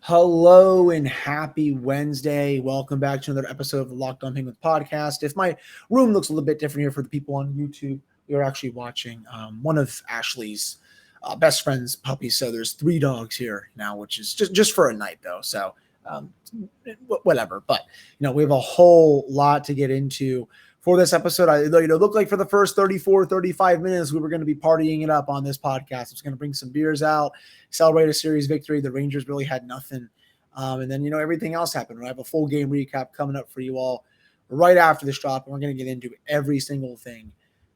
Hello and happy Wednesday. Welcome back to another episode of the Locked On Penguins podcast. If my room looks a little bit different here for the people on YouTube, we are actually watching one of Ashley's best friend's puppies. So there's 3 dogs here now, which is just for a night though. So um, whatever. But we have a whole lot to get into for this episode. Looked like for the first 34, 35 minutes, we were going to be partying it up on this podcast. I was going to bring some beers out, celebrate a series victory. The Rangers really had nothing. And then, everything else happened. I have a full game recap coming up for you all right after this drop. And we're going to get into every single thing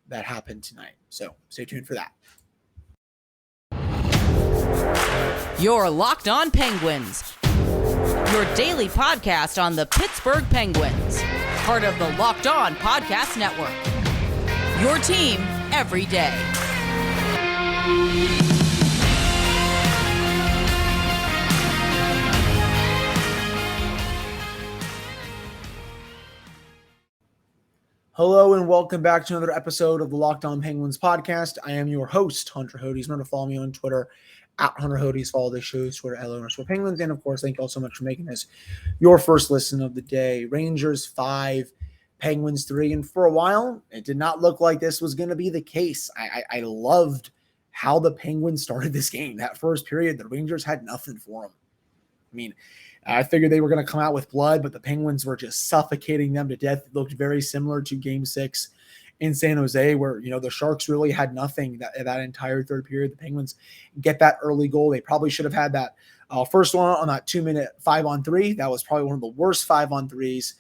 that happened tonight. So stay tuned for that. You're Locked On Penguins, your daily podcast on the Pittsburgh Penguins, part of the Locked On Podcast Network, your team every day. Hello and welcome back to another episode of the Locked On Penguins podcast. I am your host, Hunter Hodes. Remember to follow me on Twitter at Hunter Hodes. Follow the show's Twitter at @LO_Penguins. And of course, thank you all so much for making this your first listen of the day. Rangers 5, Penguins 3. And for a while, it did not look like this was going to be the case. I loved how the Penguins started this game. That first period, the Rangers had nothing for them. I figured they were going to come out with blood, but the Penguins were just suffocating them to death. It looked very similar to Game 6 in San Jose, where, the Sharks really had nothing that entire third period. The Penguins get that early goal. They probably should have had that first one on that 2-minute 5-on-3. That was probably one of the worst 5-on-3s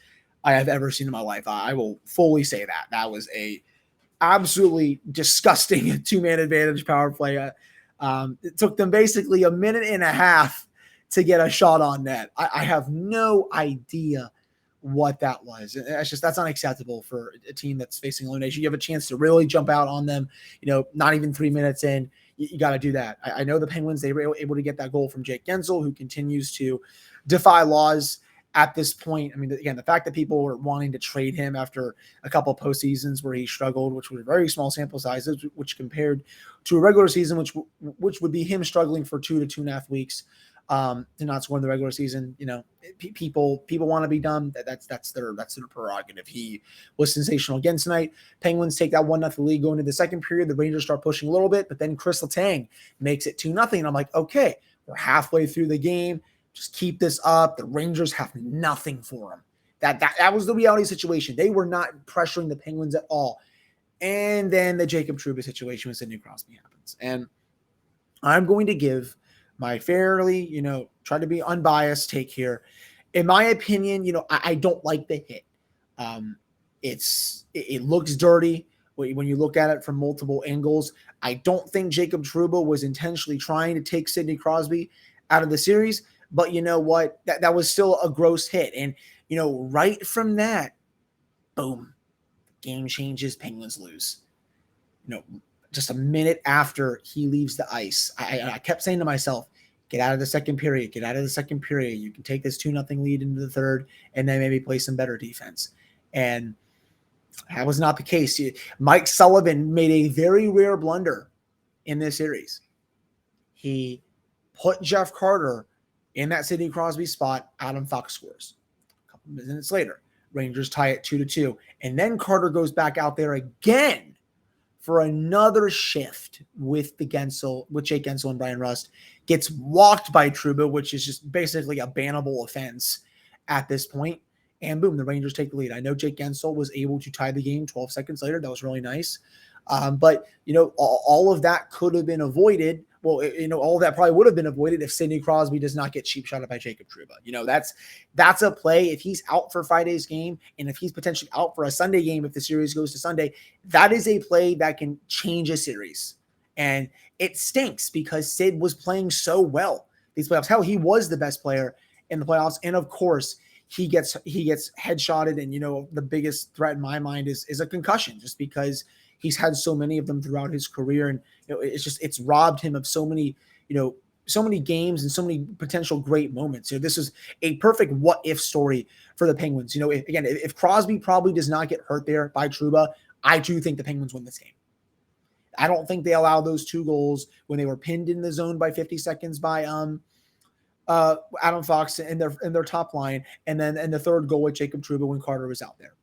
I have ever seen in my life. I will fully say that. That was a absolutely disgusting 2-man advantage power play. It took them basically a minute and a half to get a shot on net. I have no idea what that was. That's unacceptable for a team that's facing elimination. You have a chance to really jump out on them, not even 3 minutes in. You got to do that. I know the Penguins, they were able to get that goal from Jake Guentzel, who continues to defy laws at this point. Again, the fact that people were wanting to trade him after a couple of postseasons where he struggled, which were very small sample sizes, which compared to a regular season, which would be him struggling for 2 to 2.5 weeks, to not score in the regular season. People want to be done. That's their prerogative. He was sensational again tonight. Penguins take that 1-0 lead going into the second period. The Rangers start pushing a little bit, but then Chris Letang makes it 2-0. And I'm like, okay, we're halfway through the game. Just keep this up. The Rangers have nothing for them. That was the reality situation. They were not pressuring the Penguins at all. And then the Jacob Trouba situation with Sidney Crosby happens. And I'm going to give my fairly, try to be unbiased take here. In my opinion, I don't like the hit. It looks dirty when you look at it from multiple angles. I don't think Jacob Trouba was intentionally trying to take Sidney Crosby out of the series, but you know what? That was still a gross hit. And, right from that, boom, game changes, Penguins lose. Just a minute after he leaves the ice, I kept saying to myself, get out of the second period, get out of the second period. You can take this 2-0 lead into the third and then maybe play some better defense. And that was not the case. Mike Sullivan made a very rare blunder in this series. He put Jeff Carter in that Sidney Crosby spot. Adam Fox scores. A couple minutes later, Rangers tie it 2-2. And then Carter goes back out there again for another shift with Jake Guentzel and Brian Rust. Gets walked by Trouba, which is just basically a bannable offense at this point. And boom, the Rangers take the lead. I know Jake Guentzel was able to tie the game 12 seconds later. That was really nice. But, all of that could have been avoided. Well, all of that probably would have been avoided if Sidney Crosby does not get cheap shotted by Jacob Trouba. That's a play. If he's out for Friday's game, and if he's potentially out for a Sunday game, if the series goes to Sunday, that is a play that can change a series. And it stinks because Sid was playing so well these playoffs. Hell, he was the best player in the playoffs. And of course, he gets headshotted. And, the biggest threat in my mind is a concussion, just because he's had so many of them throughout his career. And, it's robbed him of so many games and so many potential great moments. This is a perfect what if story for the Penguins. If Crosby probably does not get hurt there by Trouba, I do think the Penguins win this game. I don't think they allow those 2 goals when they were pinned in the zone by 50 seconds by Adam Fox in their top line, and then the third goal with Jacob Trouba when Carter was out there.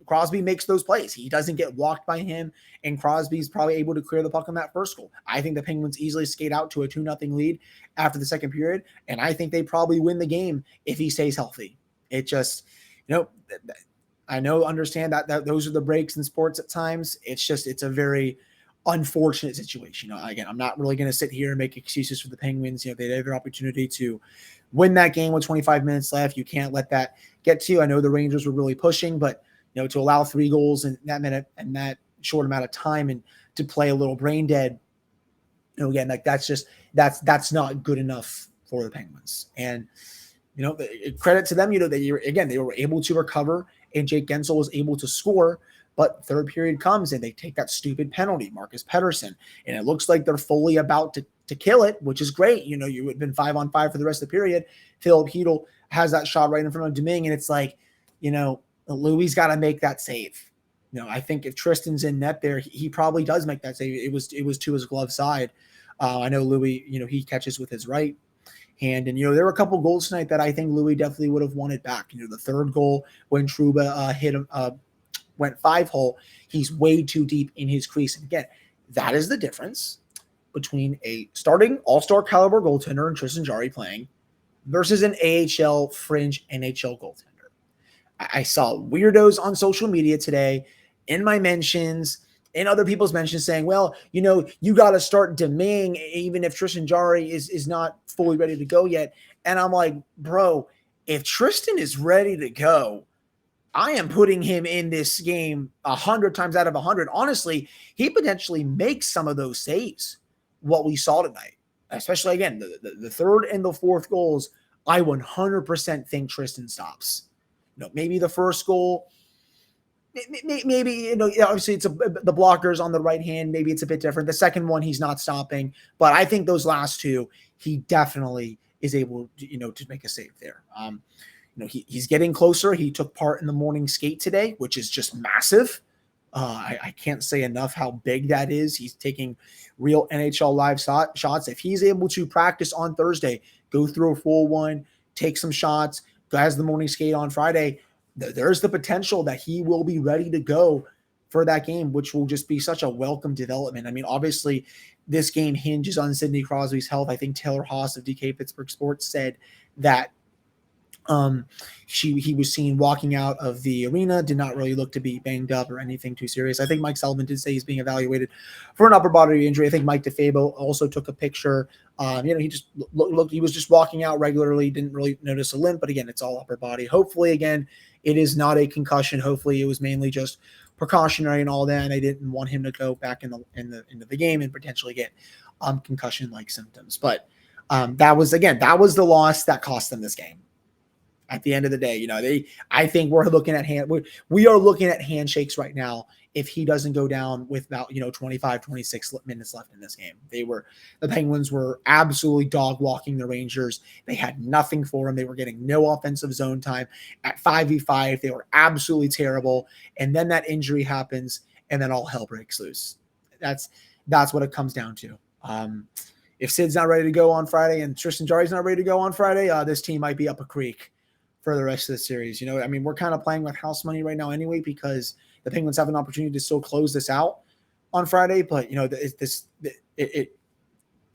Crosby makes those plays. He doesn't get walked by him, and Crosby's probably able to clear the puck on that first goal. I think the Penguins easily skate out to a 2-0 lead after the second period, and I think they probably win the game if he stays healthy. It just, understand that those are the breaks in sports at times. It's a very unfortunate situation. Again, I'm not really going to sit here and make excuses for the Penguins. They had their opportunity to win that game with 25 minutes left. You can't let that get to you. I know the Rangers were really pushing, but to allow 3 goals in that minute and that short amount of time and to play a little brain dead, again, like that's not good enough for the Penguins. And, credit to them, they were able to recover and Jake Guentzel was able to score, but third period comes and they take that stupid penalty, Marcus Pettersson, and it looks like they're fully about to kill it, which is great. You would have been 5-on-5 for the rest of the period. Philip Hedl has that shot right in front of Domingue, and it's like, Louis got to make that save. I think if Tristan's in net there, he probably does make that save. It was to his glove side. I know Louis, he catches with his right hand. And, there were a couple goals tonight that I think Louis definitely would have wanted back. The third goal when Trouba hit him, went 5-hole, he's way too deep in his crease. And again, that is the difference between a starting all-star caliber goaltender and Tristan Jarry playing versus an AHL fringe NHL goaltender. I saw weirdos on social media today in my mentions, in other people's mentions saying, well, you got to start Domingue even if Tristan Jarry is not fully ready to go yet. And I'm like, bro, if Tristan is ready to go, I am putting him in this game 100 times out of 100. Honestly, he potentially makes some of those saves, what we saw tonight, especially, again, the third and the fourth goals. I 100% think Tristan stops. Maybe the first goal, maybe, obviously it's the blockers on the right hand. Maybe it's a bit different. The second one, he's not stopping, but I think those last two, he definitely is able to make a save there. He's getting closer. He took part in the morning skate today, which is just massive. I can't say enough how big that is. He's taking real NHL live shots. If he's able to practice on Thursday, go through a full one, take some shots, has the morning skate on Friday, there's the potential that he will be ready to go for that game, which will just be such a welcome development. I mean, obviously, this game hinges on Sidney Crosby's health. I think Taylor Haas of DK Pittsburgh Sports said that he was seen walking out of the arena, did not really look to be banged up or anything too serious. I think Mike Sullivan did say he's being evaluated for an upper body injury. I think Mike DeFabo also took a picture. He just looked, he was just walking out regularly, didn't really notice a limp, but again, it's all upper body. Hopefully, again, it is not a concussion. Hopefully it was mainly just precautionary and all that, and they didn't want him to go back into the game and potentially get concussion-like symptoms. But that was the loss that cost them this game. At the end of the day, I think we are looking at handshakes right now if he doesn't go down with about 25, 26 minutes left in this game. The Penguins were absolutely dog walking the Rangers. They had nothing for them. They were getting no offensive zone time at 5v5. They were absolutely terrible. And then that injury happens, and then all hell breaks loose. That's what it comes down to. If Sid's not ready to go on Friday and Tristan Jarry's not ready to go on Friday, this team might be up a creek for the rest of the series. We're kind of playing with house money right now anyway, because the Penguins have an opportunity to still close this out on Friday, but it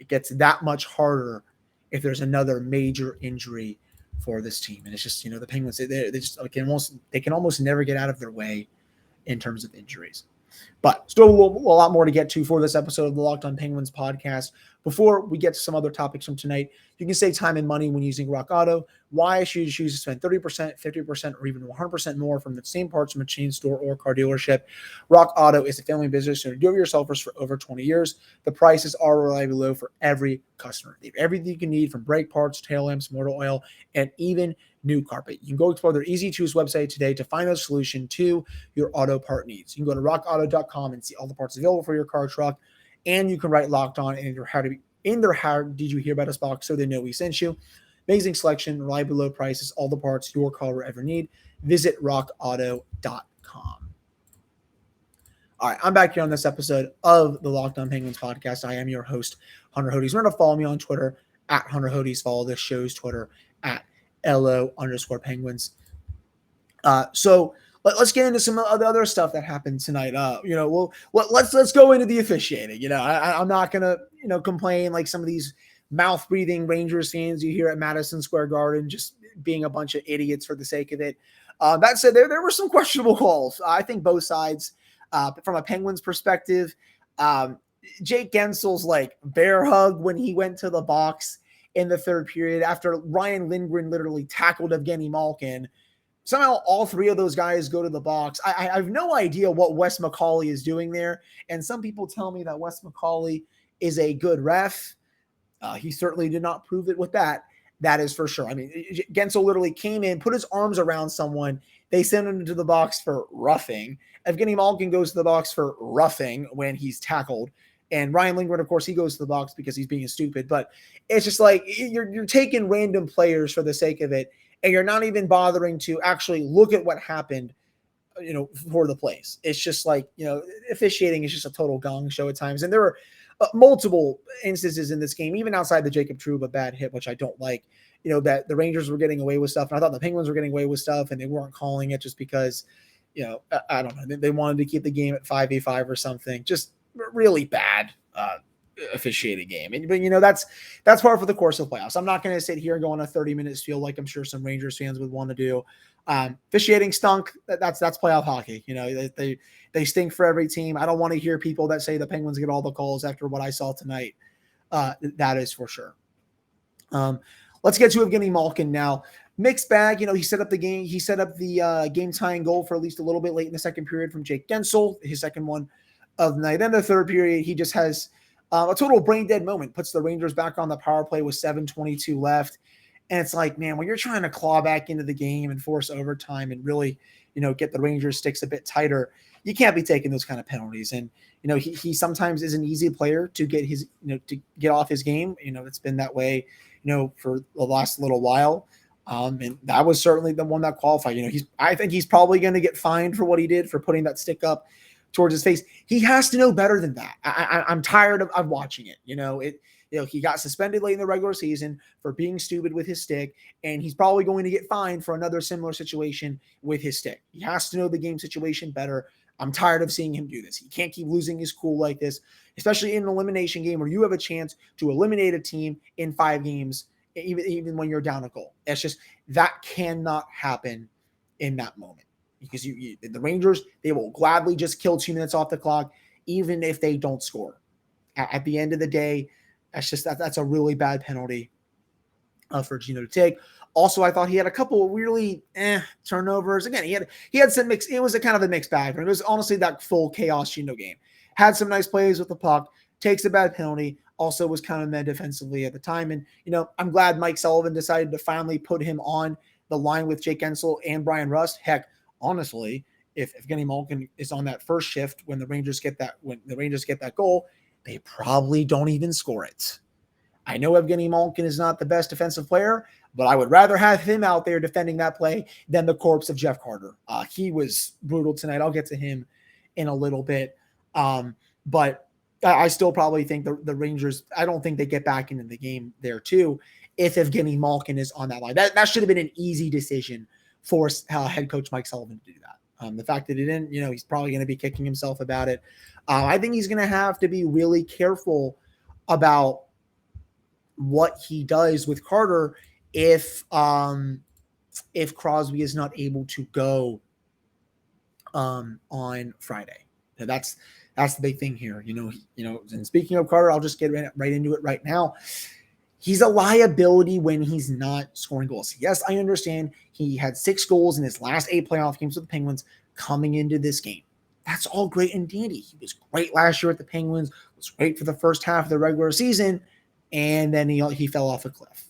gets that much harder if there's another major injury for this team. And it's just, the Penguins, they can almost never get out of their way in terms of injuries. But still a lot more to get to for this episode of the Locked On Penguins podcast. Before we get to some other topics from tonight, you can save time and money when using Rock Auto. Why should you choose to spend 30%, 50%, or even 100% more from the same parts from a chain store or car dealership? Rock Auto is a family business and do-it-yourselfers for over 20 years. The prices are reliably low for every customer. They have everything you can need, from brake parts, tail lamps, motor oil, and even new carpet. You can go explore their easy-to-use website today to find a solution to your auto part needs. You can go to rockauto.com and see all the parts available for your car or truck, and you can write Locked On in their How Did You Hear About Us box so they know we sent you. Amazing selection, reliably low prices, all the parts your car will ever need. Visit rockauto.com. All right, I'm back here on this episode of the Locked On Penguins podcast. I am your host, Hunter Hodes. Remember to follow me on Twitter at Hunter Hodes. Follow this show's Twitter at LO_Penguins. So let's get into some of the other stuff that happened tonight. Let's go into the officiating. I'm not gonna complain like some of these mouth breathing Rangers fans you hear at Madison Square Garden, just being a bunch of idiots for the sake of it. That said, there were some questionable calls. I think both sides. From a Penguins perspective, Jake Guentzel's like bear hug when he went to the box in the third period after Ryan Lindgren literally tackled Evgeni Malkin. Somehow all three of those guys go to the box. I have no idea what Wes McCauley is doing there. And some people tell me that Wes McCauley is a good ref. He certainly did not prove it with that. That is for sure. I mean, Guentzel literally came in, put his arms around someone. They send him to the box for roughing. Evgeni Malkin goes to the box for roughing when he's tackled. And Ryan Lindgren, of course, he goes to the box because he's being stupid. But it's just like you're taking random players for the sake of it, and you're not even bothering to actually look at what happened, for the plays. It's just like, officiating is just a total gong show at times. And there were multiple instances in this game, even outside the Jacob Trouba bad hit, which I don't like, that the Rangers were getting away with stuff. And I thought the Penguins were getting away with stuff, and they weren't calling it just because, I don't know, they wanted to keep the game at 5v5 or something. Just really bad officiating game. But that's par for the course of playoffs. I'm not going to sit here and go on a 30-minute spiel like I'm sure some Rangers fans would want to do. Officiating stunk. That's playoff hockey. They stink for every team. I don't want to hear people that say the Penguins get all the calls after what I saw tonight. That is for sure. Let's get to Evgeni Malkin now. Mixed bag. He set up the game. He set up the game-tying goal for at least a little bit late in the second period from Jake Guentzel, his second one of the night. Then the third period, he just has a total brain-dead moment. Puts the Rangers back on the power play with 7:22 left. And it's like, man, when you're trying to claw back into the game and force overtime and really, get the Rangers sticks a bit tighter, you can't be taking those kind of penalties. And, he sometimes is an easy player to get his, to get off his game. It's been that way, for the last little while. And that was certainly the one that qualified. I think he's probably going to get fined for what he did for putting that stick up towards his face. He has to know better than that. I'm tired of watching it. He got suspended late in the regular season for being stupid with his stick, and he's probably going to get fined for another similar situation with his stick. He has to know the game situation better. I'm tired of seeing him do this. He can't keep losing his cool like this, especially in an elimination game where you have a chance to eliminate a team in 5 games, even when you're down a goal. It's just that cannot happen in that moment. Because the Rangers, they will gladly just kill 2 minutes off the clock, even if they don't score. At the end of the day, that's a really bad penalty for Gino to take. Also, I thought he had a couple of really turnovers. Again, he had some mix. It was a kind of a mixed bag. It was honestly that full chaos Gino game. Had some nice plays with the puck. Takes a bad penalty. Also was kind of mad defensively at the time. And I'm glad Mike Sullivan decided to finally put him on the line with Jake Guentzel and Brian Rust. Heck, honestly, if Evgeni Malkin is on that first shift when the Rangers get that goal, they probably don't even score it. I know Evgeni Malkin is not the best defensive player, but I would rather have him out there defending that play than the corpse of Jeff Carter. He was brutal tonight. I'll get to him in a little bit. But I still probably think the Rangers, I don't think they get back into the game there too if Evgeni Malkin is on that line. That should have been an easy decision for head coach Mike Sullivan to do that. The fact that he didn't, he's probably going to be kicking himself about it. I think he's going to have to be really careful about what he does with Carter if Crosby is not able to go on Friday. Now that's the big thing here. And speaking of Carter, I'll just get right into it right now. He's a liability when he's not scoring goals. Yes, I understand he had 6 goals in his last 8 playoff games with the Penguins coming into this game. That's all great and dandy. He was great last year at the Penguins, was great for the first half of the regular season, and then he fell off a cliff.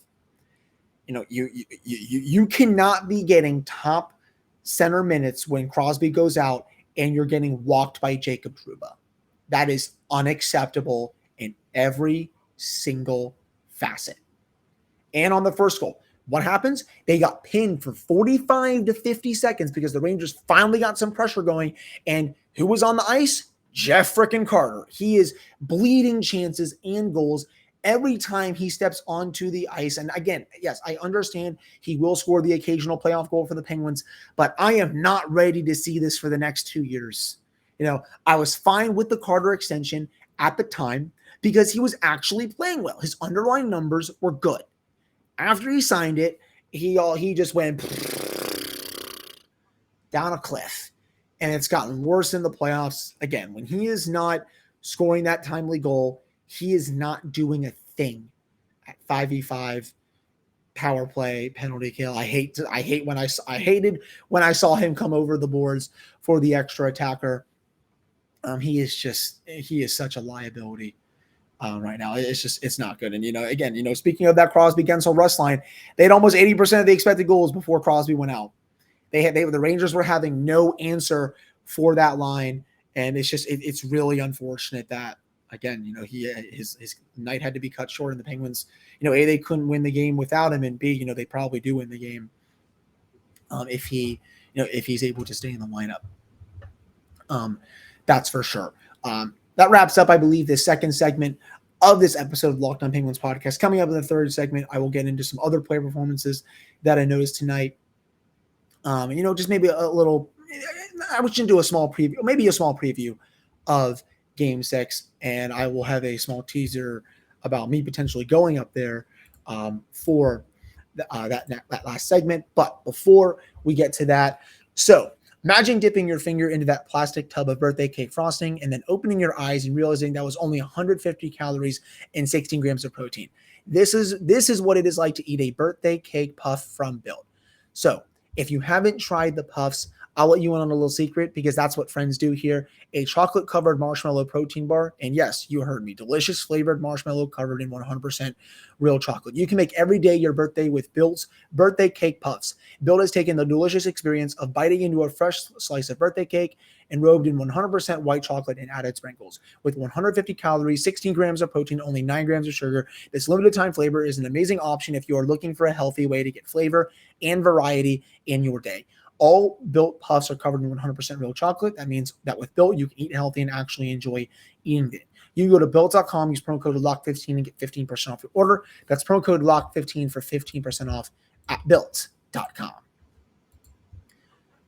You cannot be getting top center minutes when Crosby goes out and you're getting walked by Jacob Trouba. That is unacceptable in every single facet. And on the first goal, what happens? They got pinned for 45 to 50 seconds because the Rangers finally got some pressure going. And who was on the ice? Jeff frickin' Carter. He is bleeding chances and goals every time he steps onto the ice, and again, yes, I understand he will score the occasional playoff goal for the Penguins, but I am not ready to see this for the next 2 years. I was fine with the Carter extension at the time because he was actually playing well. His underlying numbers were good. After he signed it, he just went down a cliff, and it's gotten worse in the playoffs. Again, when he is not scoring that timely goal, he is not doing a thing at 5v5 power play penalty kill. I hated when I saw him come over the boards for the extra attacker. He is such a liability right now. It's not good. And again, speaking of that Crosby Guentzel and Rust line, they had almost 80% of the expected goals before Crosby went out. The Rangers were having no answer for that line, and it's really unfortunate that, again, his night had to be cut short, and the Penguins, A, they couldn't win the game without him, and B, they probably do win the game if he's able to stay in the lineup. That's for sure. That wraps up, I believe, the second segment of this episode of Locked On Penguins podcast. Coming up in the third segment, I will get into some other player performances that I noticed tonight. Just maybe a little, I wish to do a small preview of Game 6, and I will have a small teaser about me potentially going up there for that last segment. But before we get to that, so imagine dipping your finger into that plastic tub of birthday cake frosting and then opening your eyes and realizing that was only 150 calories and 16 grams of protein. This is what it is like to eat a birthday cake puff from Built. So if you haven't tried the puffs, I'll let you in on a little secret because that's what friends do here. A chocolate-covered marshmallow protein bar. And yes, you heard me. Delicious flavored marshmallow covered in 100% real chocolate. You can make every day your birthday with Built's birthday cake puffs. Built has taken the delicious experience of biting into a fresh slice of birthday cake and robed in 100% white chocolate and added sprinkles. With 150 calories, 16 grams of protein, only 9 grams of sugar, this limited time flavor is an amazing option if you are looking for a healthy way to get flavor and variety in your day. All Built puffs are covered in 100% real chocolate. That means that with Built, you can eat healthy and actually enjoy eating it. You can go to Built.com, use promo code LOCK15 and get 15% off your order. That's promo code LOCK15 for 15% off at Built.com.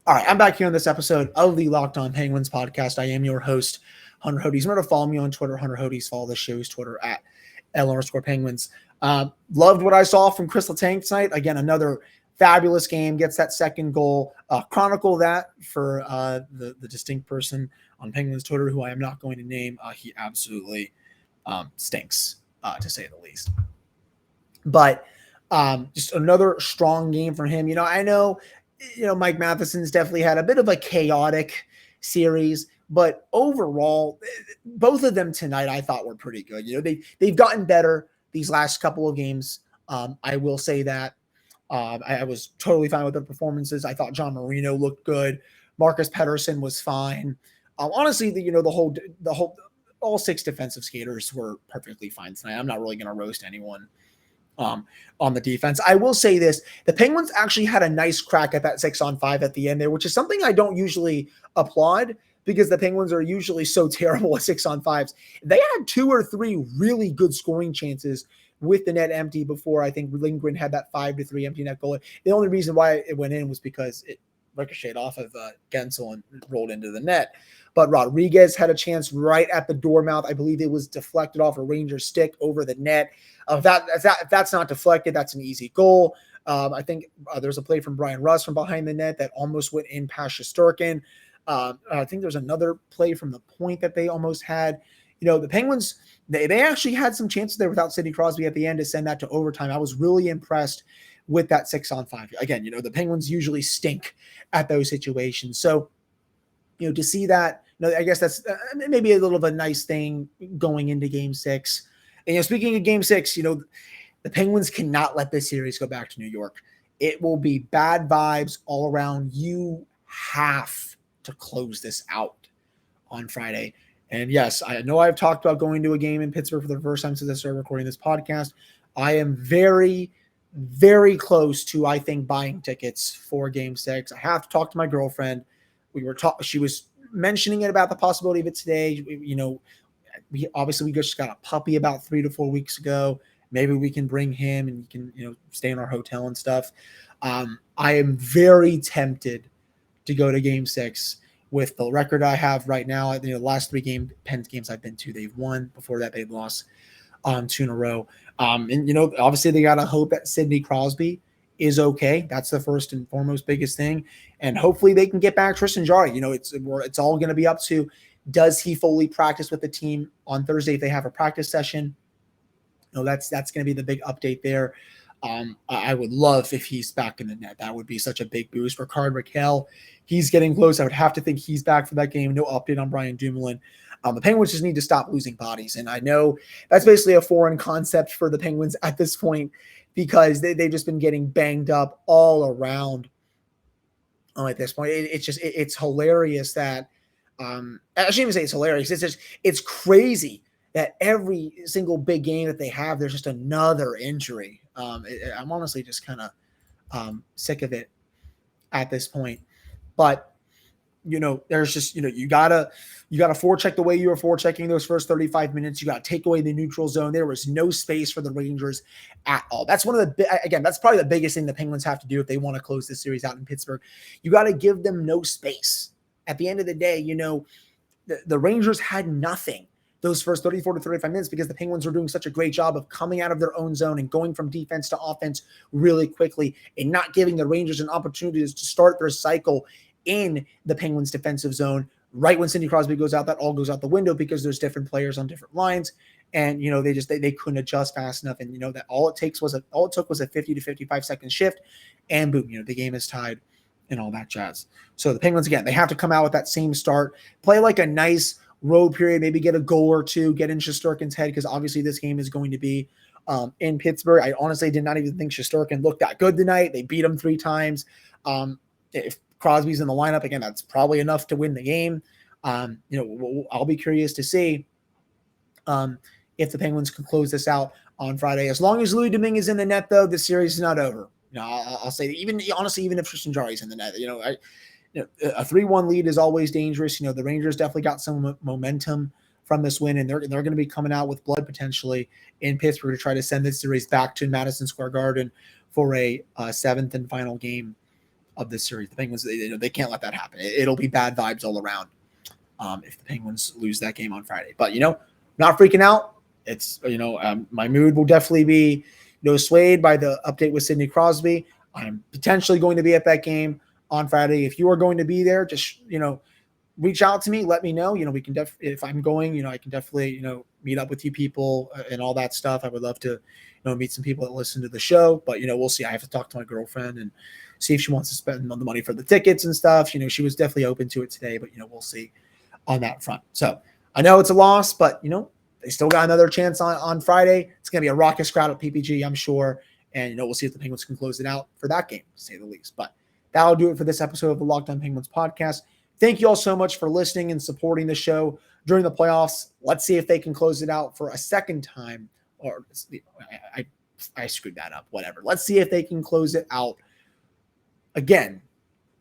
All right, I'm back here on this episode of the Locked On Penguins podcast. I am your host, Hunter Hodes. Remember to follow me on Twitter, Hunter Hodes. Follow the show's Twitter at @L_Penguins. Loved what I saw from Chris Letang tonight. Again, another fabulous game, gets that second goal. Chronicle that for the distinct person on Penguins Twitter, who I am not going to name. He absolutely stinks, to say the least. But just another strong game for him. I know, Mike Matheson's definitely had a bit of a chaotic series, but overall, both of them tonight I thought were pretty good. They've gotten better these last couple of games. I will say that. I was totally fine with their performances. I thought John Marino looked good. Marcus Pettersson was fine. Honestly, all 6 defensive skaters were perfectly fine tonight. I'm not really going to roast anyone on the defense. I will say this: the Penguins actually had a nice crack at that 6-on-5 at the end there, which is something I don't usually applaud because the Penguins are usually so terrible at 6-on-5s. They had 2 or 3 really good scoring chances with the net empty before I think Lindgren had that 5-3 empty net goal. The only reason why it went in was because it ricocheted off of Guentzel and rolled into the net. But Rodriguez had a chance right at the door mouth. I believe it was deflected off a Ranger stick over the net. If that's not deflected, that's an easy goal. I think there's a play from Brian Rust from behind the net that almost went in past Shesterkin. I think there's another play from the point that they almost had. The Penguins, they actually had some chances there without Sidney Crosby at the end to send that to overtime. I was really impressed with that 6-on-5. Again, the Penguins usually stink at those situations. So, to see that, I guess that's maybe a little of a nice thing going into Game 6. And, speaking of Game 6, the Penguins cannot let this series go back to New York. It will be bad vibes all around. You have to close this out on Friday. And yes, I know I've talked about going to a game in Pittsburgh for the first time since I started recording this podcast. I am very, very close to, I think, buying tickets for Game 6. I have to talk to my girlfriend. She was mentioning it about the possibility of it today. we just got a puppy about 3 to 4 weeks ago. Maybe we can bring him and he can, stay in our hotel and stuff. I am very tempted to go to Game 6 with the record I have right now. The last 3 Pens games I've been to, they've won. Before that, they've lost 2 in a row. And obviously they got to hope that Sidney Crosby is okay. That's the first and foremost biggest thing. And hopefully they can get back Tristan Jarry. It's all going to be up to, does he fully practice with the team on Thursday if they have a practice session? That's going to be the big update there. I would love if he's back in the net. That would be such a big boost. Rickard Rakell, he's getting close. I would have to think he's back for that game. No update on Brian Dumoulin. The Penguins just need to stop losing bodies. And I know that's basically a foreign concept for the Penguins at this point because they've just been getting banged up all around at this point. It's hilarious that I shouldn't even say it's hilarious. It's crazy that every single big game that they have, there's just another injury. I'm honestly just kind of sick of it at this point. But there's just you gotta forecheck the way you were forechecking those first 35 minutes. You got to take away the neutral zone. There was no space for the Rangers at all. That's that's probably the biggest thing the Penguins have to do if they want to close this series out in Pittsburgh. You got to give them no space. At the end of the day, the Rangers had nothing those first 34 to 35 minutes because the Penguins were doing such a great job of coming out of their own zone and going from defense to offense really quickly and not giving the Rangers an opportunity to start their cycle in the Penguins defensive zone. Right when Sidney Crosby goes out, that all goes out the window because there's different players on different lines. And, they couldn't adjust fast enough. And, that all it took was a 50 to 55 second shift and boom, the game is tied and all that jazz. So the Penguins, again, they have to come out with that same start, play like a nice road period, maybe get a goal or two, get in Shesterkin's head because obviously this game is going to be in Pittsburgh. I honestly did not even think Shesterkin looked that good tonight. They beat him 3 times. If Crosby's in the lineup, again, that's probably enough to win the game. I'll be curious to see if the Penguins can close this out on Friday. As long as Louis Domingue is in the net, though, the series is not over. I'll say that even if Tristan Jarry's in the net, a 3-1 lead is always dangerous. The Rangers definitely got some momentum from this win, and they're going to be coming out with blood potentially in Pittsburgh to try to send this series back to Madison Square Garden for a 7th and final game of this series. The Penguins, they can't let that happen. It'll be bad vibes all around if the Penguins lose that game on Friday. But not freaking out. It's my mood will definitely be swayed by the update with Sidney Crosby. I'm potentially going to be at that game on Friday. If you are going to be there, just reach out to me, let me know. We can if I'm going, I can definitely meet up with you people and all that stuff. I would love to meet some people that listen to the show, but we'll see. I have to talk to my girlfriend and see if she wants to spend the money for the tickets and stuff. She was definitely open to it today, but we'll see on that front. So I know it's a loss, but they still got another chance on Friday. It's going to be a raucous crowd at PPG, I'm sure. And, we'll see if the Penguins can close it out for that game, to say the least. But that'll do it for this episode of the Locked On Penguins podcast. Thank you all so much for listening and supporting the show during the playoffs. Let's see if they can close it out for a second time. Or I screwed that up. Whatever. Let's see if they can close it out again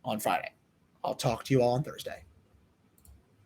on Friday. I'll talk to you all on Thursday.